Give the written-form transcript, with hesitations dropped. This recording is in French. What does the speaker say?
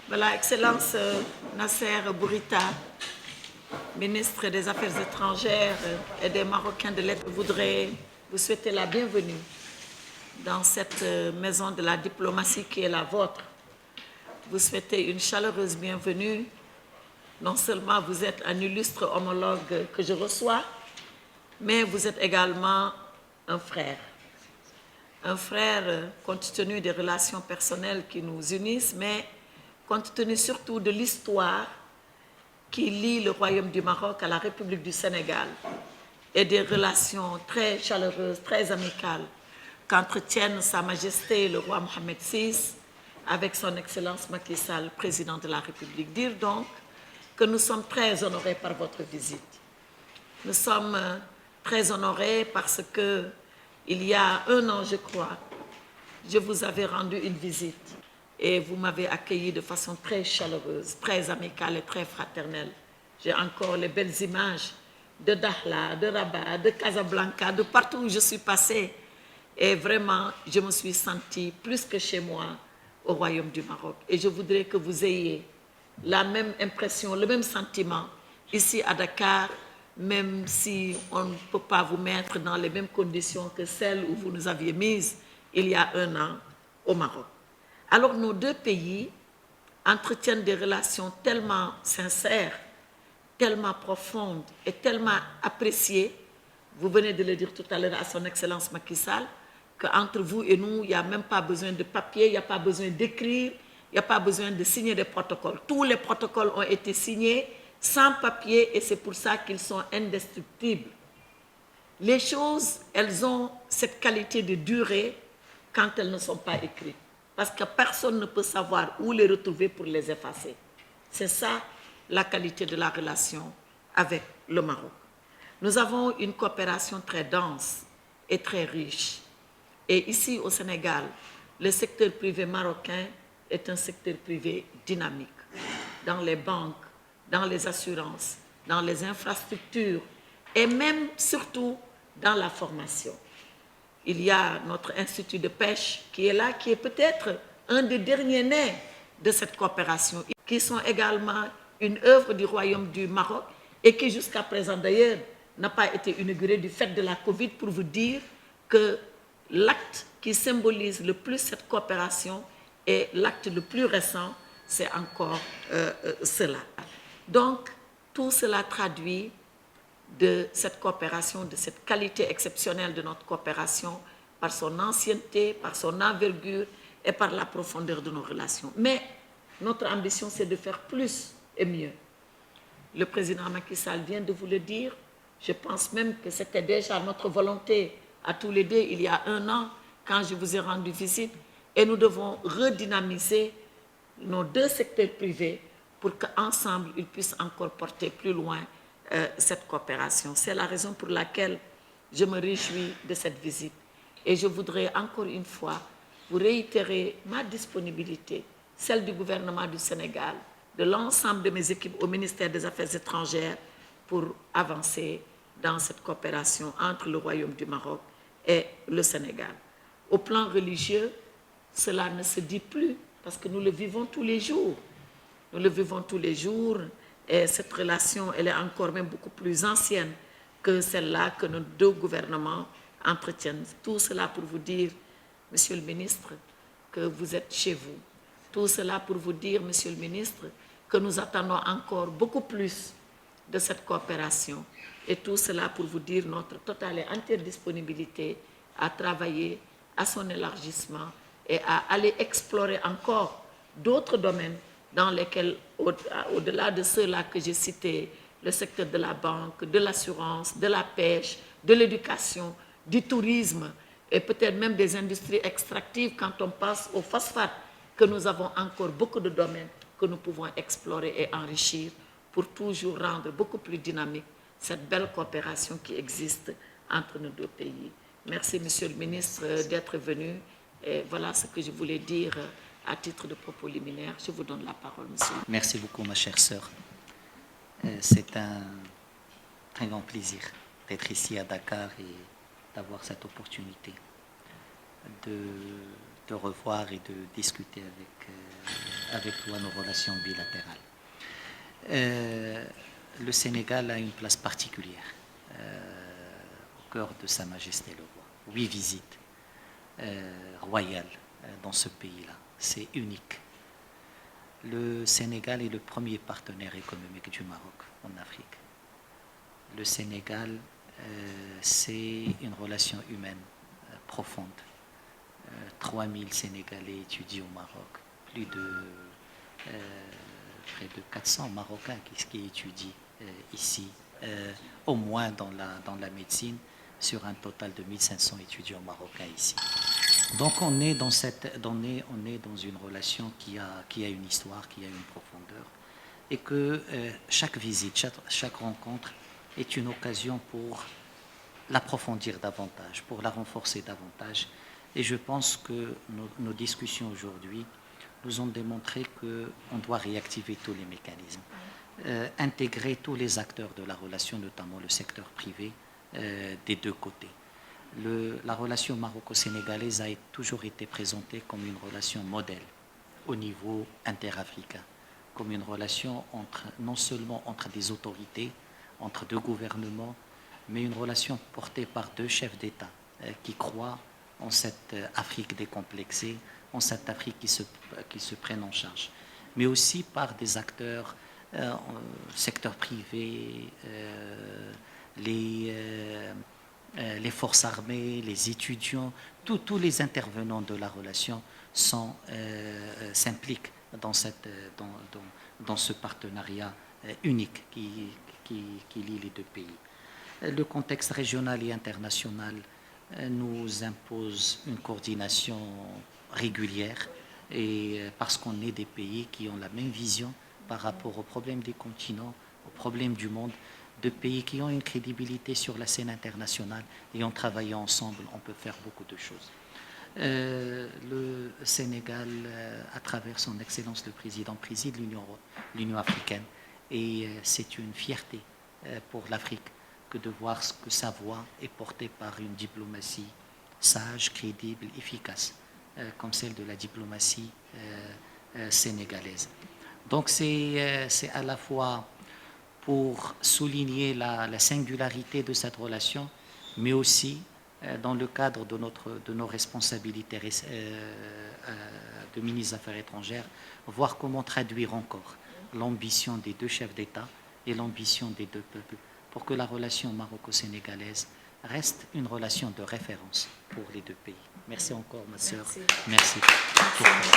Voilà, Excellence Nasser Bourita, ministre des Affaires étrangères et des Marocains de l'Est, voudrais vous souhaiter la bienvenue dans cette maison de la diplomatie qui est la vôtre. Vous souhaitez une chaleureuse bienvenue. Non seulement vous êtes un illustre homologue que je reçois, mais vous êtes également un frère. Un frère compte tenu des relations personnelles qui nous unissent, mais compte tenu surtout de l'histoire qui lie le Royaume du Maroc à la République du Sénégal et des relations très chaleureuses, très amicales qu'entretiennent Sa Majesté le roi Mohamed VI avec son Excellence Macky Sall, président de la République. Dire donc que nous sommes très honorés par votre visite. Nous sommes très honorés parce que il y a un an, je crois, je vous avais rendu une visite et vous m'avez accueilli de façon très chaleureuse, très amicale et très fraternelle. J'ai encore les belles images de Dakhla, de Rabat, de Casablanca, de partout où je suis passée. Et vraiment, je me suis sentie plus que chez moi au Royaume du Maroc. Et je voudrais que vous ayez la même impression, le même sentiment ici à Dakar, même si on ne peut pas vous mettre dans les mêmes conditions que celles où vous nous aviez mises il y a un an au Maroc. Alors nos deux pays entretiennent des relations tellement sincères, tellement profondes et tellement appréciées, vous venez de le dire tout à l'heure à son Excellence Macky Sall, qu'entre vous et nous, il n'y a même pas besoin de papier, il n'y a pas besoin d'écrire, il n'y a pas besoin de signer des protocoles. Tous les protocoles ont été signés sans papier et c'est pour ça qu'ils sont indestructibles. Les choses, elles ont cette qualité de durée quand elles ne sont pas écrites. Parce que personne ne peut savoir où les retrouver pour les effacer. C'est ça la qualité de la relation avec le Maroc. Nous avons une coopération très dense et très riche. Et ici au Sénégal, le secteur privé marocain est un secteur privé dynamique. Dans les banques, dans les assurances, dans les infrastructures et même surtout dans la formation. Il y a notre institut de pêche qui est là, qui est peut-être un des derniers nés de cette coopération, qui sont également une œuvre du Royaume du Maroc et qui jusqu'à présent d'ailleurs n'a pas été inauguré du fait de la Covid, pour vous dire que l'acte qui symbolise le plus cette coopération et l'acte le plus récent, c'est encore cela. Donc, tout cela traduit de cette coopération, de cette qualité exceptionnelle de notre coopération, par son ancienneté, par son envergure et par la profondeur de nos relations. Mais notre ambition, c'est de faire plus et mieux. Le président Macky Sall vient de vous le dire. Je pense même que c'était déjà notre volonté à tous les deux il y a un an, quand je vous ai rendu visite, et nous devons redynamiser nos deux secteurs privés pour qu'ensemble, ils puissent encore porter plus loin cette coopération. C'est la raison pour laquelle je me réjouis de cette visite. Et je voudrais encore une fois vous réitérer ma disponibilité, celle du gouvernement du Sénégal, de l'ensemble de mes équipes au ministère des Affaires étrangères pour avancer dans cette coopération entre le Royaume du Maroc et le Sénégal. Au plan religieux, cela ne se dit plus parce que nous le vivons tous les jours. Nous le vivons tous les jours et cette relation, elle est encore même beaucoup plus ancienne que celle-là que nos deux gouvernements entretiennent. Tout cela pour vous dire, Monsieur le ministre, que vous êtes chez vous. Tout cela pour vous dire, Monsieur le ministre, que nous attendons encore beaucoup plus de cette coopération. Et tout cela pour vous dire notre totale et entière disponibilité à travailler à son élargissement et à aller explorer encore d'autres domaines dans lesquels, au-delà de ceux-là que j'ai cités, le secteur de la banque, de l'assurance, de la pêche, de l'éducation, du tourisme et peut-être même des industries extractives quand on passe au phosphate, que nous avons encore beaucoup de domaines que nous pouvons explorer et enrichir pour toujours rendre beaucoup plus dynamique cette belle coopération qui existe entre nos deux pays. Merci, Monsieur le ministre, d'être venu. Et voilà ce que je voulais dire à titre de propos liminaire. Je vous donne la parole, monsieur. Merci beaucoup, ma chère sœur. C'est un très grand plaisir d'être ici à Dakar et d'avoir cette opportunité de revoir et de discuter avec toi nos relations bilatérales. Le Sénégal a une place particulière au cœur de Sa Majesté le Roi. 8 visites royales dans ce pays-là. C'est unique. Le Sénégal est le premier partenaire économique du Maroc en Afrique. Le Sénégal, c'est une relation humaine profonde. 3000 Sénégalais étudient au Maroc, près de 400 Marocains qui étudient ici, au moins dans la médecine, sur un total de 1500 étudiants marocains ici. Donc on est dans une relation qui a une histoire, qui a une profondeur, et que chaque visite, chaque rencontre est une occasion pour l'approfondir davantage, pour la renforcer davantage. Et je pense que nos discussions aujourd'hui nous ont démontré qu'on doit réactiver tous les mécanismes, intégrer tous les acteurs de la relation, notamment le secteur privé, des deux côtés. La relation maroco-sénégalaise a toujours été présentée comme une relation modèle au niveau interafricain, comme une relation non seulement entre des autorités, entre deux gouvernements, mais une relation portée par deux chefs d'État qui croient en cette Afrique décomplexée, en cette Afrique qui se prenne en charge, mais aussi par des acteurs, secteur privé, les forces armées, les étudiants, tous les intervenants de la relation s'impliquent dans ce partenariat unique qui lie les deux pays. Le contexte régional et international nous impose une coordination régulière, et parce qu'on est des pays qui ont la même vision par rapport aux problèmes des continents, aux problèmes du monde, de pays qui ont une crédibilité sur la scène internationale, et en travaillant ensemble, on peut faire beaucoup de choses. Le Sénégal, à travers son Excellence le Président, préside l'Union africaine, et c'est une fierté pour l'Afrique que de voir que sa voix est portée par une diplomatie sage, crédible, efficace, comme celle de la diplomatie sénégalaise. Donc c'est à la fois pour souligner la singularité de cette relation, mais aussi dans le cadre de nos responsabilités de ministre des Affaires étrangères, voir comment traduire encore l'ambition des deux chefs d'État et l'ambition des deux peuples, pour que la relation maroco-sénégalaise reste une relation de référence pour les deux pays. Merci encore, ma sœur. Merci. Merci. Merci.